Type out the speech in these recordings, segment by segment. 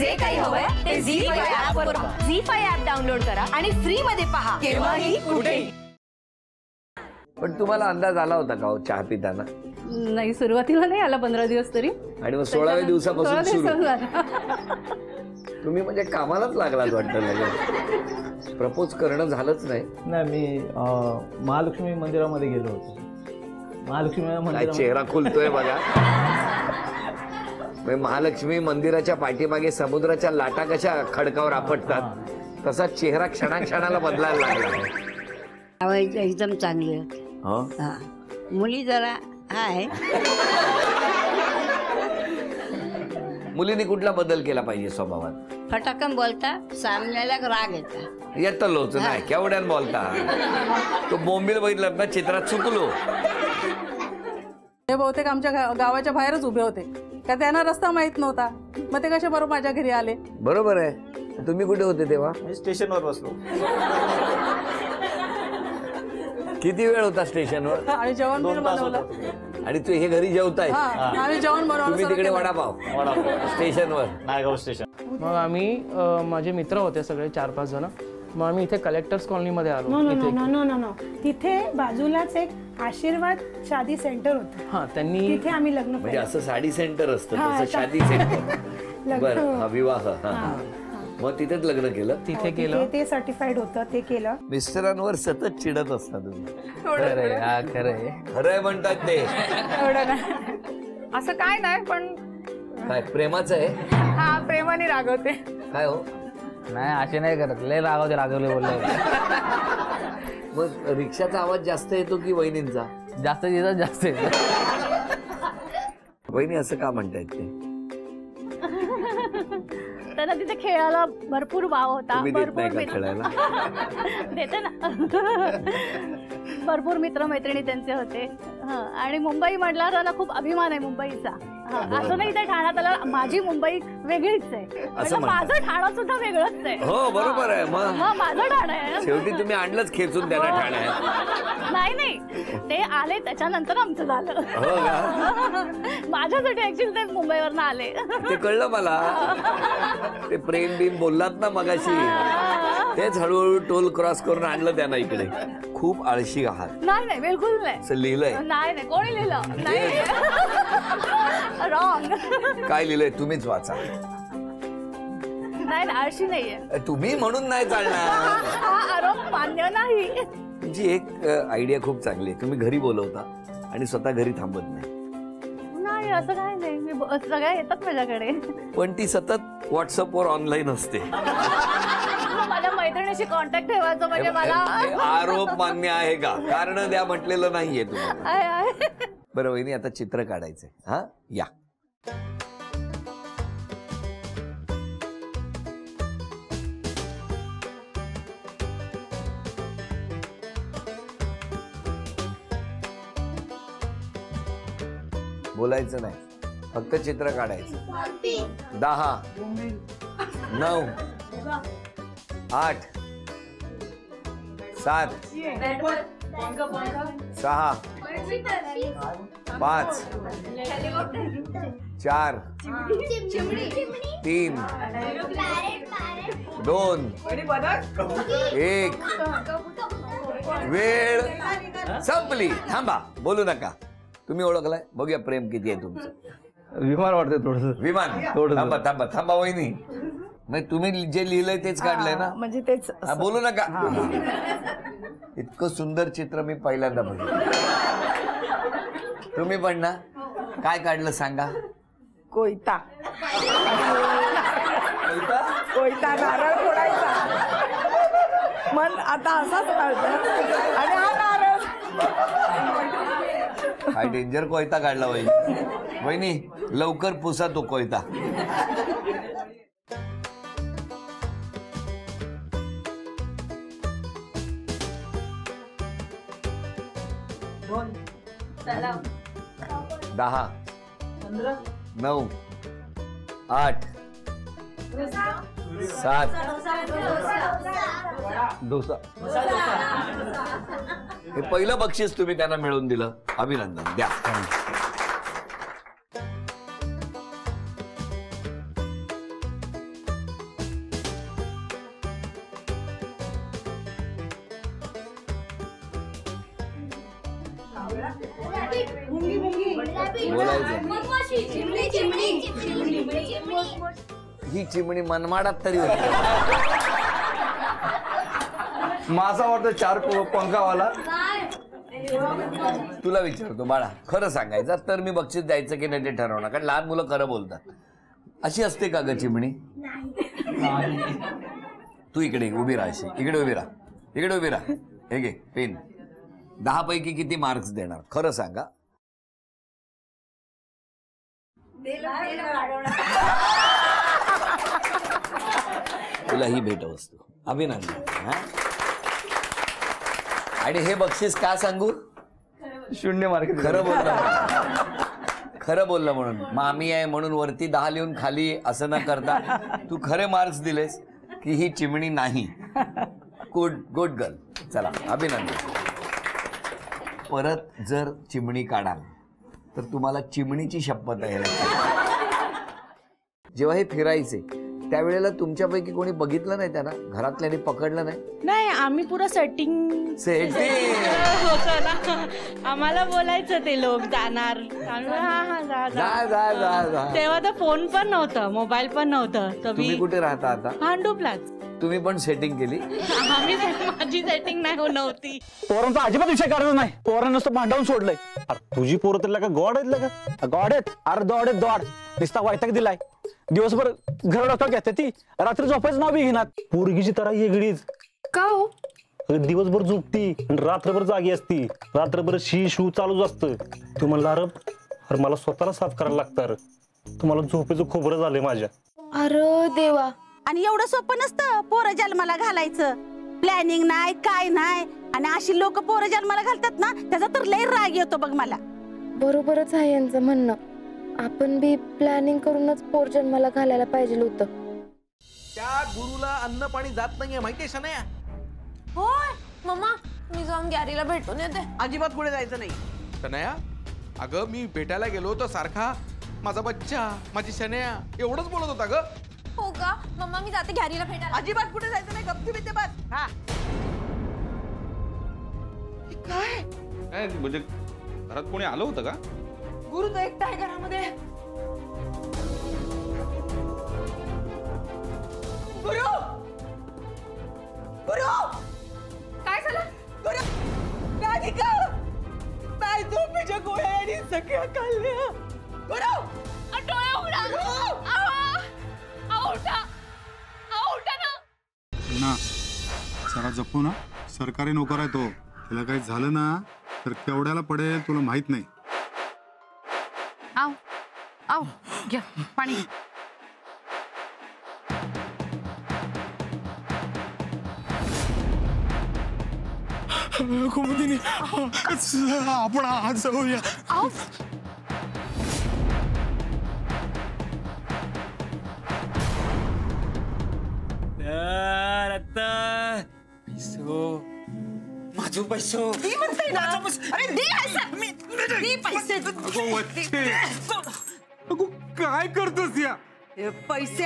जे काही हवंय ते झी5 ऍप वर पहा. झी5 ऍप डाउनलोड करा आणि फ्री मध्ये पहा केव्हाही कुठेही. पण तुम्हाला अंदाज आला होता का चहा पिताना? नाही, सुरुवातीला नाही आला 15 दिवस तरी. आणि मग 16व्या दिवसापासून सुरू. तुम्ही म्हणजे कामालाच लागलात वाटतं. लगेच प्रपोज करणं झालंच नाही? नाही, मी महालक्ष्मी मंदिरामध्ये गेलो होतो. महालक्ष्मी मंदिर चेहरा खुलतोय बघा. महालक्ष्मी मंदिराच्या पाठीमागे समुद्राच्या लाटा कशा खडकावर आपटतात तसा चेहरा क्षणाक्षणाला बदलायला लागला. एकदम चांगले मुली जरा हाय. मुलींनी कुठला बदल केला पाहिजे स्वभावात? फटाकन बोलता, सामन्याला राग येता. येत लोच नाही केवढ्यान बोलता. तो बोंबील बघितलं ना चित्रात चुकलो. ते बहुतेक आमच्या गावाच्या बाहेरच उभे होते का त्यांना रस्ता माहित नव्हता. मग ते कसे बरोबर माझ्या घरी आले. बरोबर आहे. तुम्ही कुठे होते तेव्हा? स्टेशनवर बसलो. किती वेळ होता स्टेशनवर? आणि जेवण बनवलं. आणि तू हे घरी जेवताय? आम्ही जेवण बनवलं. तुम्ही तिकडे वडापाव स्टेशनवर? नायगाव स्टेशन. मग आम्ही माझे मित्र होते सगळे 4-5 जण. मग आम्ही इथे कलेक्टर्स कॉलनीमध्ये आलो. नो तिथे बाजूलाच एक आशीर्वाद शादी सेंटर होतं. हां, त्यांनी तिथे आम्ही लग्न म्हणजे असं साडी सेंटर असतं तसं शादी सेंटर. बरं, विवाह. मग तिथेच लग्न केलं? तिथे केलं. ते सर्टिफाईड होतं, ते केलं. मिस्टरांवर सतत चिडत असता तुम्ही? खरंय म्हणतात ते. असं काय नाही, पण काय प्रेमाचं आहे? हा, प्रेमाने रागवते. काय हो? नाही, असे नाही करत. लय रागवले बोलले. मग रिक्षाचा आवाज जास्त येतो की वहिनींचा? जास्त येतो. वहिनी असं का म्हणतायत ते? त्यांना तिथे खेळायला भरपूर वाव होता. भरपूर खेळायला देते ना. भरपूर मित्रमैत्रिणी त्यांचे होते. आणि मुंबई म्हटल्यावर त्यांना खूप अभिमान आहे मुंबईचा. असं नाही ते ठाण्यात आलं माझी मुंबई वेगळीच आहे. माझं ठाणं सुद्धा वेगळंच आहे. हो बरोबर आहे. मग माझं ठाणं आहे. शेवटी तुम्ही आणलंच खेचून त्यांना ठाण्यात. नाही ते आले त्याच्यानंतर आमचं झालं. हो का? माझ्यासाठी ऍक्च्युअली ते मुंबईवरनं आले. ते कळलं मला. ते प्रेम बिम बोललात ना मगाशी, तेच हळूहळू टोल क्रॉस करून आणलं त्यांना इकडे. खूप आळशी आहात. नाही बिलकुल नाही. असं लिहिलंय? नाही कोणी लिहिलं नाही. रॉंग. काय लिहिलंय तुम्हीच वाचा. नाही आळशी नाहीये तुम्ही म्हणून नाही चालणार. हा आरोप मान्य नाही. तुमची एक आयडिया खूप चांगली आहे. तुम्ही घरी बोलवता आणि स्वतः घरी थांबत नाही. नाही असं काय नाही. मी सगळ्या येतात माझ्याकडे. पण ती सतत व्हॉट्सअपवर ऑनलाईन असते. माझ्या मैत्रिणीशी कॉन्टॅक्ट ठेवायचं म्हणजे मला. आरोप मान्य आहे का? कारण द्या म्हटलेलं नाहीये तुम्ही. बरं वहिनी, आता चित्र काढायचंय. हा या. बोलायचं नाही, फक्त चित्र काढायचं. 10 9 8 7 6 5 4 3 2 1. वेळ संपली. थांबा, बोलू नका. तुम्ही ओळखलाय? बघूया प्रेम किती आहे तुमचं. विमान वाटते थोडस. विमान? थांबा थांबा थांबा वहिनी. म्हणजे तुम्ही जे लिहिलंय तेच काढलंय ना? म्हणजे तेच. बोलू नका. इतकं सुंदर चित्र मी पहिल्यांदा बघितलं. तुम्ही पण ना? काय काढलं सांगा? कोयता नारळ फोडायचा. मन आता असाच कळतं. आणि हा नारळ. काय डेंजर कोयता काढला वहिनी. वहिनी लवकर पुसा तो कोयता. चला. 10 9 8 7 डोसा. हे पहिलं बक्षीस तुम्ही त्यांना मिळवून दिलं. अभिनंदन द्या. बोलायचं ही चिमणी मनमाडात तरी होती. माझा वाटतं 4 पंखावाला. तुला विचारतो बाळा, खरं सांगायचं तर मी बक्षीस द्यायचं की नाही ते ठरवणार, कारण लहान मुलं खरं बोलतात. अशी असते का ग चिमणी? तू इकडे उभी राहा, अशी इकडे उभी राहा, इकडे उभी राहा. हे घे पेन. 10 पैकी किती मार्क्स देणार खरं सांगा. तुला ही भेटवस्तू. अभिनंदन. हा? आणि हे बक्षीस का सांगू? 0 मार्क. खरं बोललं, खरं बोललं म्हणून. मामी आहे म्हणून वरती 10 लिहून खाली असं न करता तू खरे मार्क्स दिलेस की ही चिमणी नाही. Good good girl. चला अभिनंदन. परत जर चिमणी काढाल तर तुम्हाला चिमणीची शपथ आहे. जेव्हा हे फिरायचे त्यावेळेला तुमच्यापैकी कोणी बघितलं नाही, त्यांना घरातल्याने पकडलं नाही? नाही, आम्ही पुरं सेटिंग होतं ना, आम्हाला बोलायचं ते लोक जाणार. तेव्हा तर फोन पण नव्हतं, मोबाईल पण नव्हतं. तुम्ही कुठे राहता आता? भांडूपलाच. तुम्ही पण सेटिंग केली? आम्ही माझी सेटिंग नाही नव्हती. पोरांचा अजिबात विषय काढत नाही. पोरांना नुसतं भांडवून सोडलंय. अरे तुझी पोरं तर का गॉड आहेत का? गॉड आहेत. अरे दॉड आहेत दॉड. नुसता वैताग दिलाय. दिवसभर घर डॉक्टर घेते ती, रात्री झोपायचं नाव बी घेणार. पोरगीची तर वेगळीच. का हो? दिवसभर झोपती आणि रात्रभर जागी असती. रात्रभर शी शू चालूच असतं. तू म्हणला अरे मला स्वतःला साफ करायला लागतं. तुम्हाला झोपेचं खोबरं झालंय माझ्या. अरे देवा. आणि एवढं सोपं नसतं पोरं जन्माला घालायचं. प्लॅनिंग नाही काय नाही. आणि अशी लोक पोरं जन्माला घालतात ना, त्याचा तर लई राग येतो बघ मला. बरोबरच आहे यांचं म्हणणं. आपण बी प्लॅनिंग करूनच पोर जन्माला घालायला पाहिजे होतं. त्या गुरुला अन्न पाणी जात नाहीये माहितीये शनया? होय मम्मा, मी जाऊन गॅरीला भेटून येते. अजिबात पुढे जायचं नाही. शनया, अगं मी भेटायला गेलो तर सारखा माझा बच्चा, माझी शनया एवढंच बोलत होता ग. हो का मम्मा, मी जाते गॅरीला भेटायला. अजिबात पुढे जायचं नाही. गप्पी बिते बस. हा काय म्हणजे घरात कोणी आलं होतं का? गुरु तर एकटा आहे घरामध्ये. गुरु गुरु काय झालं? गुरु राधिका, काय झोपेच्या गोळ्या आणि सगळ्या खाल्ल्या. गुरु डोळे उघडा. उठा ना. जरा जपू ना. सरकारी नोकर आहे तो. त्याला काही झालं ना तर केवढ्याला पडेल तुला माहित नाही. आव आव घ्या पाणी. कुमुदिनी, आपण आज जाऊया. माझो पैसो. काय करतोस या? पैसे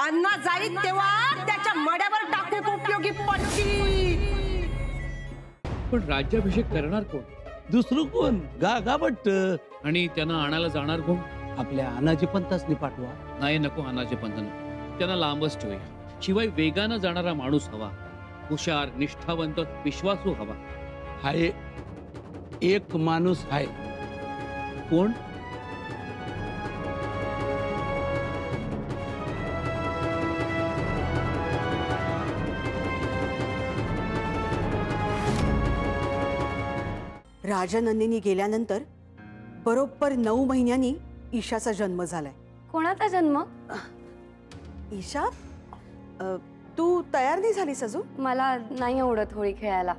अण्णा जाईल तेव्हा त्याच्या मड्यावर टाकू उपयोगी पडतील. पण राज्याभिषेक करणार कोण? दुसरं कोण? गागाभट्ट. आणि त्यांना आणायला जाणार कोण? आपल्या अनाजी पंतासनी पाठवा. नाही नको, अनाजी पंतांना त्यांना लांबच ठेवूया. शिवाय वेगानं जाणारा माणूस हवा. हुशार, निष्ठावंत, विश्वासू हवा. हाय एक माणूस आहे. कोण? राजनंदिनी गेल्यानंतर बरोबर 9 महिन्यांनी ईशाचा जन्म झालाय. कोणाचा जन्म? ईशा, तू तयार नाही झालीस अजून? मला नाही आवडत होळी खेळायला.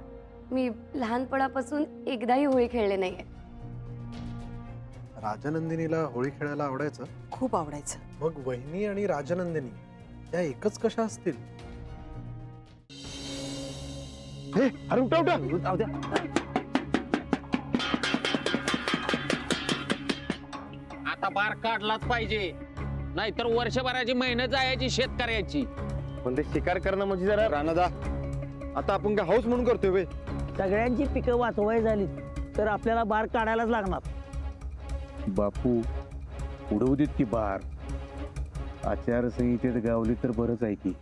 मी लहानपणापासून एकदाही होळी खेळले नाहीये. राजनंदिनीला होळी खेळायला आवडायचं? खूप आवडायचं. मग वहिनी आणि राजनंदिनी त्या एकच कशा असतील? अरे उठा उठा. आता बार काढलाच पाहिजे, नाहीतर वर्षभराची मेहनत जायची शेतकऱ्याची. पण ते शिकार करणं म्हणजे जरा राणादा. आता आपण काय हाऊस म्हणून करतोय वे? सगळ्यांची पिकं वाचवाय झाली. तर आपल्याला बार काढायलाच लागणार. बापू उडवू देत की बार, आचारसंहितेत गावली तर बरंच आहे की.